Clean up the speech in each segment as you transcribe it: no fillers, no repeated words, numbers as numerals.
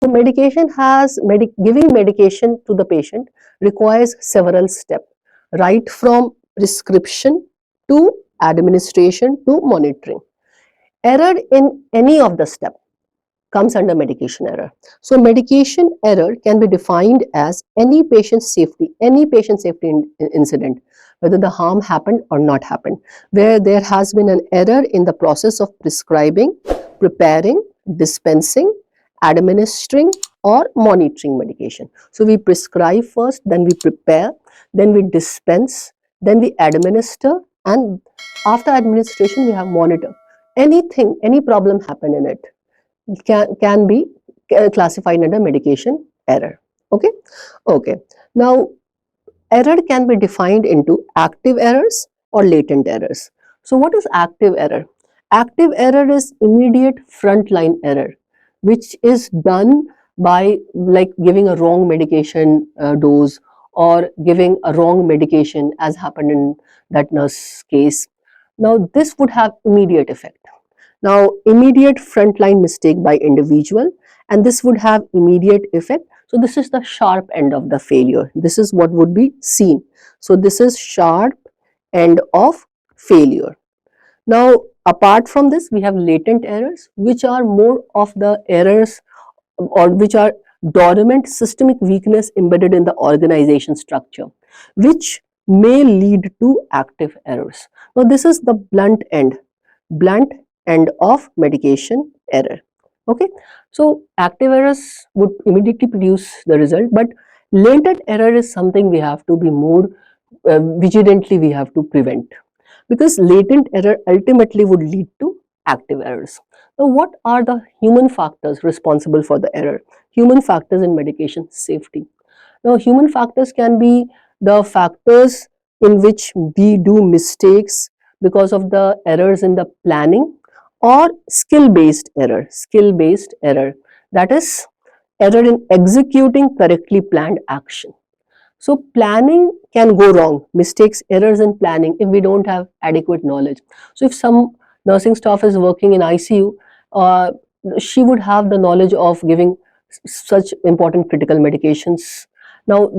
So giving medication to the patient requires several steps, right from prescription to administration to monitoring. Error in any of the step comes under medication error. So medication error can be defined as any patient safety incident, whether the harm happened or not happened, where there has been an error in the process of prescribing, preparing, dispensing, administering or monitoring medication. So we prescribe first, then we prepare, then we dispense, then we administer, and after administration we have monitor. Anything, any problem happen in it can be classified under medication error. Okay. Okay. Now error can be defined into active errors or latent errors. So what is active error? Active error is immediate frontline error, which is done by like giving a wrong medication dose or giving a wrong medication, as happened in that nurse case. Now this would have immediate effect. Now immediate frontline mistake by individual, and this would have immediate effect. So this is the sharp end of the failure. This is what would be seen. So this is sharp end of failure. Now apart from this, we have latent errors, which are more of the errors or which are dormant systemic weakness embedded in the organization structure, which may lead to active errors. Now this is the blunt end of medication error. Okay, so active errors would immediately produce the result, but latent error is something we have to be more vigilantly we have to prevent, because latent error ultimately would lead to active errors. Now what are the human factors responsible for the error? Human factors in medication safety. Now human factors can be the factors in which we do mistakes because of the errors in the planning, or skill-based error, that is error in executing correctly planned action. So planning can go wrong, mistakes, errors in planning, if we don't have adequate knowledge. So if some nursing staff is working in ICU, she would have the knowledge of giving such important critical medications. Now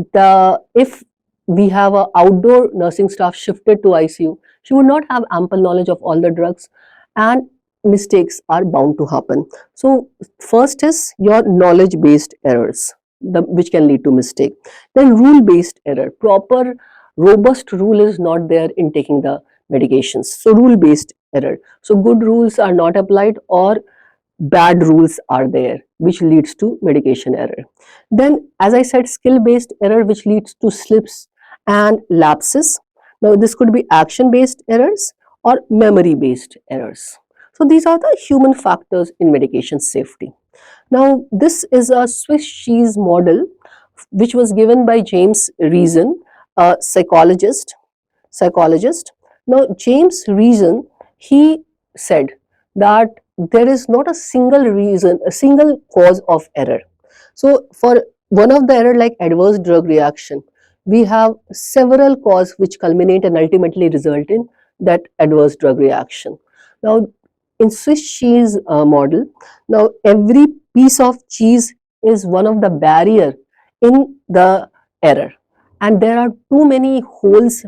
if we have an outdoor nursing staff shifted to ICU, she would not have ample knowledge of all the drugs, and mistakes are bound to happen. So first is your knowledge based errors, which can lead to mistake. Then rule based error, proper robust rule is not there in taking the medications. So rule based error, so good rules are not applied or bad rules are there, which leads to medication error. Then as I said, skill based error, which leads to slips and lapses. Now this could be action based errors or memory based errors. So these are the human factors in medication safety. Now this is a Swiss cheese model which was given by James Reason, a psychologist. Now James Reason, he said that there is not a single cause of error. So for one of the error like adverse drug reaction, we have several causes which culminate and ultimately result in that adverse drug reaction. Now in Swiss cheese model, now every piece of cheese is one of the barrier in the error, and there are many holes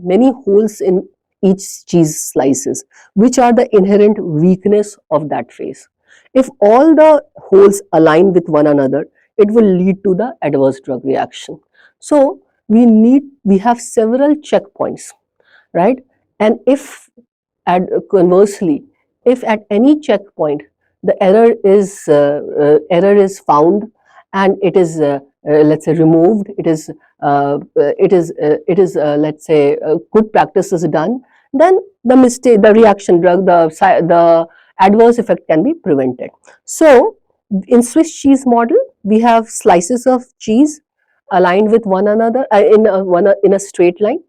in each cheese slices, which are the inherent weakness of that phase. If all the holes align with one another, it will lead to the adverse drug reaction. So we have several checkpoints, right? And if conversely, if at any checkpoint the error is found and it is let's say removed, it is let's say good practice is done, then the reaction drug, the adverse effect can be prevented. So in Swiss cheese model, we have slices of cheese aligned with one another in a straight line,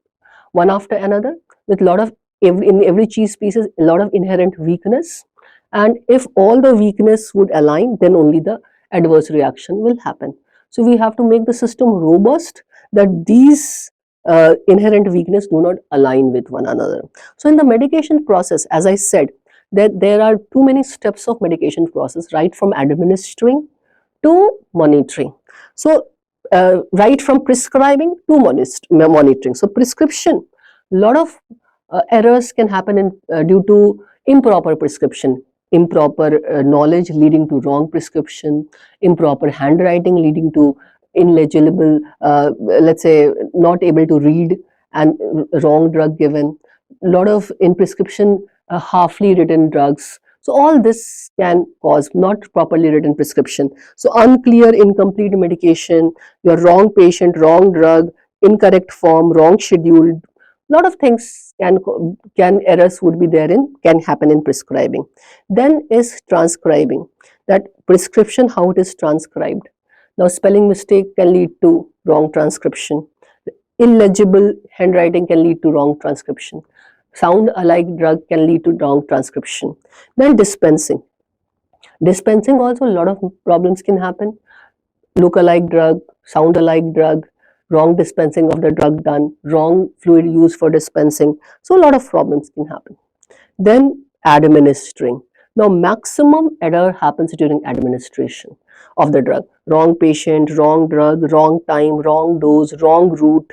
one after another, with lot of in every cheese pieces a lot of inherent weakness, and if all the weakness would align, then only the adverse reaction will happen. So we have to make the system robust that these inherent weakness do not align with one another. So in the medication process, as I said, that there are too many steps of medication process, right from administering to monitoring. So right from prescribing to monitoring. So prescription, a lot of errors can happen due to improper prescription, improper knowledge leading to wrong prescription, improper handwriting leading to illegible, let's say not able to read, and wrong drug given, a lot of in prescription halfly written drugs. So all this can cause not properly written prescription. So unclear, incomplete medication, your wrong patient, wrong drug, incorrect form, wrong schedule. Lot of things can errors would be there in can happen in prescribing. Then is transcribing, that prescription how it is transcribed. Now spelling mistake can lead to wrong transcription. Illegible handwriting can lead to wrong transcription. Sound alike drug can lead to wrong transcription. Then dispensing. Dispensing also a lot of problems can happen. Look alike drug, sound alike drug, wrong dispensing of the drug done, wrong fluid used for dispensing. So a lot of problems can happen. Then administering. Now maximum error happens during administration of the drug. Wrong patient, wrong drug, wrong time, wrong dose, wrong route,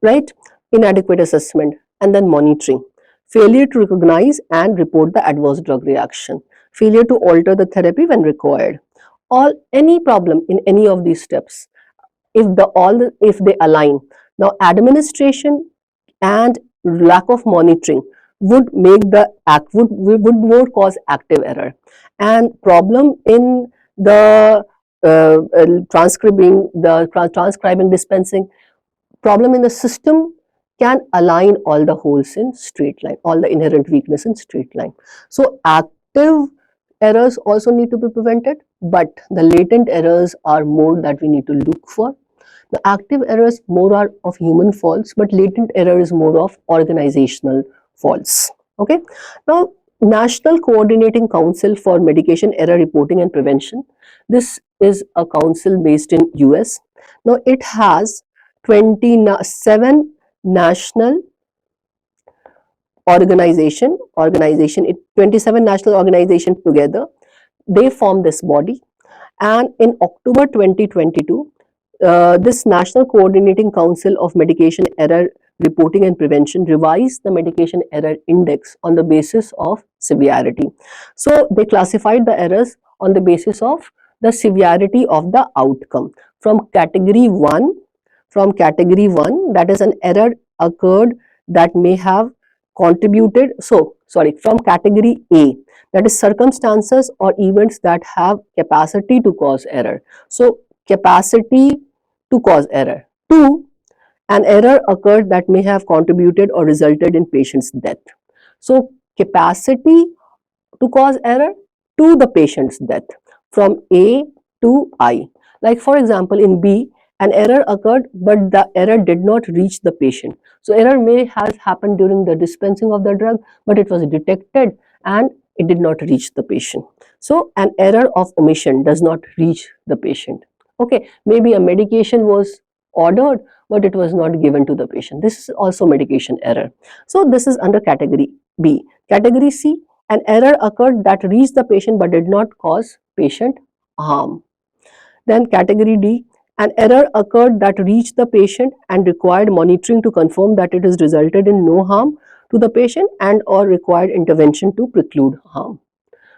right? Inadequate assessment. And then monitoring. Failure to recognize and report the adverse drug reaction. Failure to alter the therapy when required. Any problem in any of these steps, if they align. Now administration and lack of monitoring would make the would more cause active error, and problem in the transcribing dispensing, problem in the system can align all the holes in straight line, all the inherent weakness in straight line. So active errors also need to be prevented, but the latent errors are more that we need to look for. The active errors more are of human faults, but latent error is more of organizational faults. Okay. Now, National Coordinating Council for Medication Error Reporting and Prevention. This is a council based in US. Now, it has 27 national 27 national organizations together. They form this body, and in October 2022, this National Coordinating Council of Medication Error Reporting and Prevention revised the medication error index on the basis of severity. So they classified the errors on the basis of the severity of the outcome. From category 1, that is an error occurred that may have contributed, from category A, that is circumstances or events that have capacity to cause error. So capacity to cause error. 2, an error occurred that may have contributed or resulted in patient's death. So capacity to cause error to the patient's death, from A to I. Like for example, in B, an error occurred but the error did not reach the patient. So error may have happened during the dispensing of the drug, but it was detected and it did not reach the patient. So an error of omission does not reach the patient. Okay, maybe a medication was ordered but it was not given to the patient. This is also medication error. So this is under category B. Category C, an error occurred that reached the patient but did not cause patient harm. Then category D, an error occurred that reached the patient and required monitoring to confirm that it has resulted in no harm to the patient and or required intervention to preclude harm.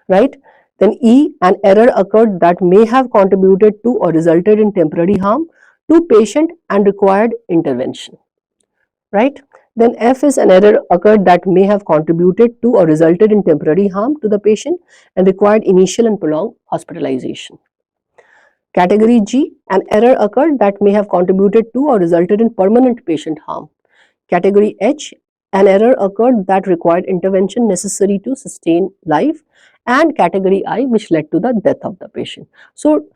Right? Then E, an error occurred that may have contributed to or resulted in temporary harm to patient and required intervention. Right? Then F is an error occurred that may have contributed to or resulted in temporary harm to the patient and required initial and prolonged hospitalization. Category G, an error occurred that may have contributed to or resulted in permanent patient harm. Category H, an error occurred that required intervention necessary to sustain life. And category I, which led to the death of the patient. So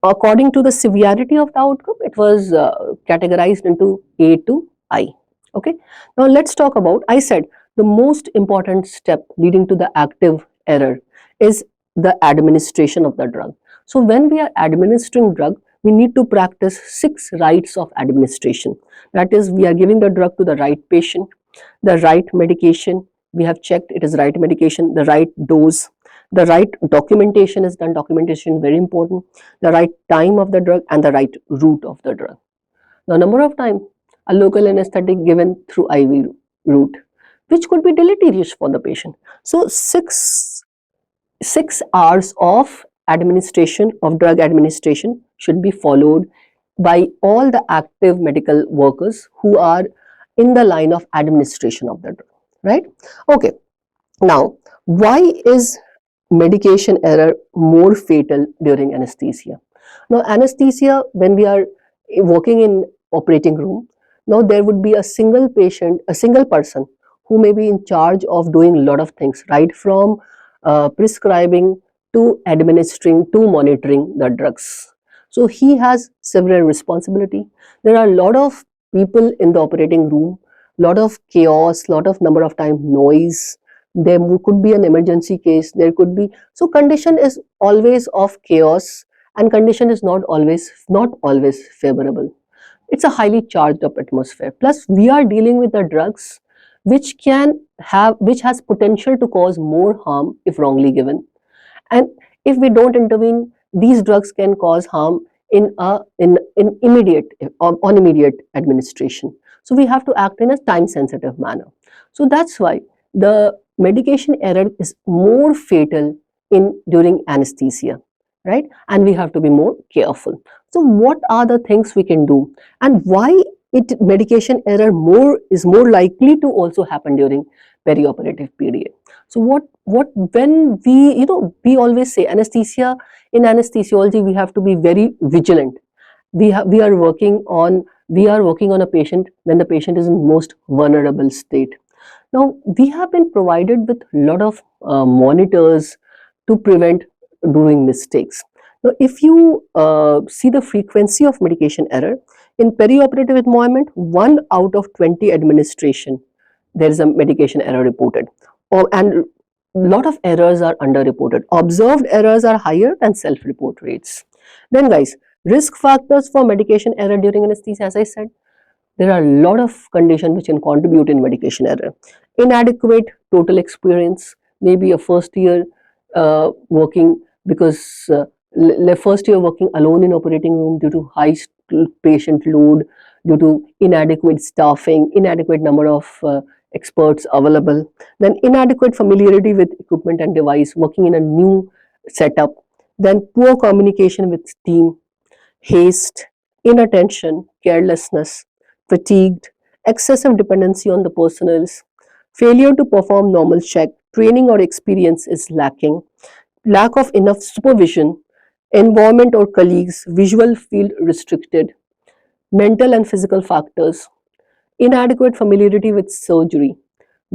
according to the severity of the outcome, it was categorized into A to I. Okay. Now let's talk about, I said the most important step leading to the active error is the administration of the drug. So when we are administering drug, we need to practice 6 rights of administration. That is, we are giving the drug to the right patient, the right medication, we have checked it is right medication, the right dose, The right documentation is done. Documentation very important. The right time of the drug and the right route of the drug. Now, number of time, a local anesthetic given through IV route, which could be deleterious for the patient. So, 6 hours of administration of drug administration should be followed by all the active medical workers who are in the line of administration of the drug, right? Okay. Now, why is medication error more fatal during anesthesia? Now, anesthesia, when we are working in operating room, now there would be a single patient, a single person who may be in charge of doing a lot of things, right from prescribing to administering to monitoring the drugs. So he has several responsibility. There are a lot of people in the operating room, lot of chaos, lot of number of time noise. There could be an emergency case. There could be, so condition is always of chaos, and condition is not always favorable. It's a highly charged up atmosphere. Plus, we are dealing with the drugs which has potential to cause more harm if wrongly given. And if we don't intervene, these drugs can cause harm in immediate on immediate administration. So we have to act in a time sensitive manner. So that's why the medication error is more fatal in during anesthesia, right? And we have to be more careful. So what are the things we can do, and why medication error is more likely to also happen during perioperative period? So what when we always say anesthesia, in anesthesiology we have to be very vigilant. We are working on a patient when the patient is in most vulnerable state. Now, we have been provided with a lot of monitors to prevent doing mistakes. Now, if you see the frequency of medication error, in perioperative environment, 1 out of 20 administration, there is a medication error reported. And a lot of errors are underreported. Observed errors are higher than self-report rates. Then guys, risk factors for medication error during anesthesia, as I said, there are a lot of conditions which can contribute in medication error. Inadequate total experience, maybe a first year working because first year working alone in operating room due to high patient load, due to inadequate staffing, inadequate number of experts available, then inadequate familiarity with equipment and device, working in a new setup, then poor communication with team, haste, inattention, carelessness, fatigued, excessive dependency on the personnels, failure to perform normal check, training or experience is lacking, lack of enough supervision, environment or colleagues, visual field restricted, mental and physical factors, inadequate familiarity with surgery,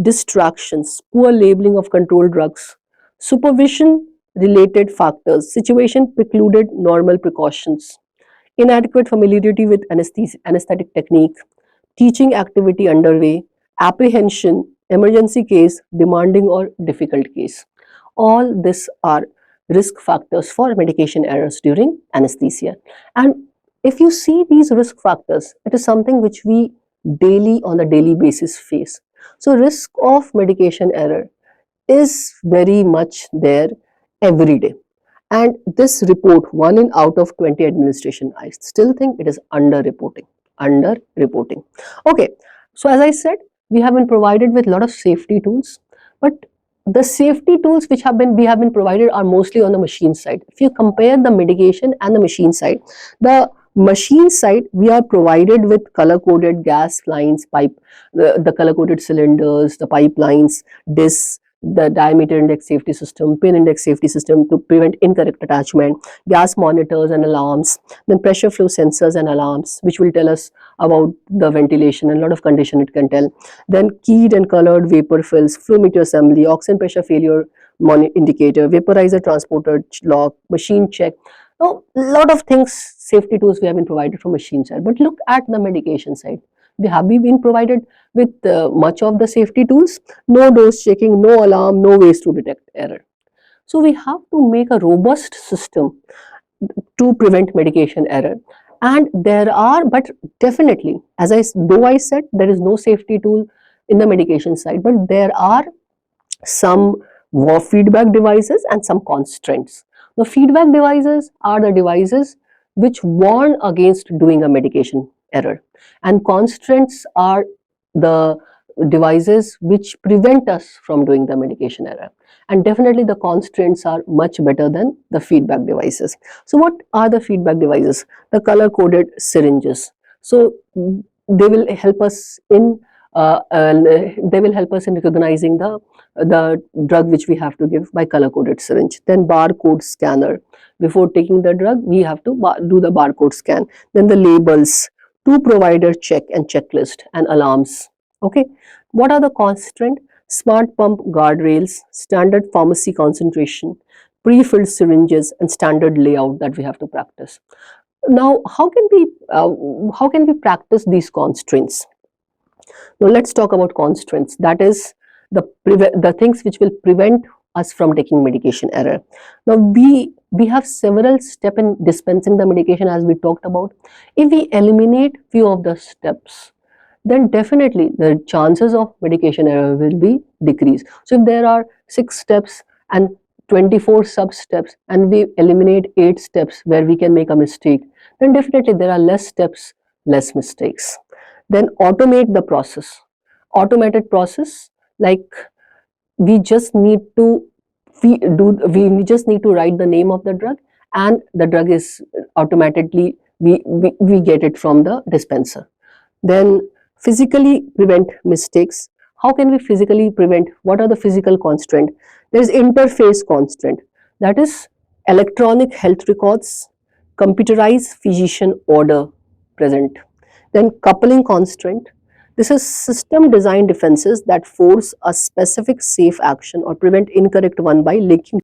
distractions, poor labeling of controlled drugs, supervision related factors, situation precluded normal precautions, inadequate familiarity with anesthetic technique, teaching activity underway, apprehension, emergency case, demanding or difficult case. All these are risk factors for medication errors during anesthesia. And if you see these risk factors, it is something which we on a daily basis face. So risk of medication error is very much there every day. And this report, 1 in out of 20 administration, I still think it is underreporting. Okay, so as I said, we have been provided with a lot of safety tools, but the safety tools which we have been provided are mostly on the machine side. If you compare the mitigation and the machine side, the machine side, we are provided with color-coded gas lines, the color-coded cylinders, the pipelines, discs, the diameter index safety system, pin index safety system to prevent incorrect attachment, gas monitors and alarms, then pressure flow sensors and alarms, which will tell us about the ventilation and a lot of condition it can tell. Then keyed and colored vapor fills, flow meter assembly, oxygen pressure failure indicator, vaporizer transporter lock, machine check. Now, a lot of things, safety tools we have been provided from machine side. But look at the medication side. Have we been provided with much of the safety tools? No dose checking, no alarm, no ways to detect error. So we have to make a robust system to prevent medication error. And there are, but definitely, though I said there is no safety tool in the medication side, but there are some feedback devices and some constraints. The feedback devices are the devices which warn against doing a medication error, and constraints are the devices which prevent us from doing the medication error. And definitely the constraints are much better than the feedback devices. So what are the feedback devices? The color coded syringes. So they will help us in recognizing the drug which we have to give by color coded syringe. Then barcode scanner. Before taking the drug, we have to do the barcode scan. Then the labels, two provider check and checklist, and alarms. Okay, what are the constraint? Smart pump guardrails, standard pharmacy concentration, pre-filled syringes, and standard layout that we have to practice. Now, how can we practice these constraints? Now, let's talk about constraints. That is the things which will prevent us from taking medication error. Now, we have several steps in dispensing the medication, as we talked about. If we eliminate few of the steps, then definitely the chances of medication error will be decreased. So if there are 6 steps and 24 sub steps, and we eliminate 8 steps where we can make a mistake, then definitely there are less steps, less mistakes. Then automate the process. Automated process, like we just need to we just need to write the name of the drug, and the drug is automatically we get it from the dispenser. Then physically prevent mistakes. How can we physically prevent? What are the physical constraint? There is interface constraint, that is electronic health records, computerized physician order present. Then coupling constraint. This is system design defenses that force a specific safe action or prevent incorrect one by linking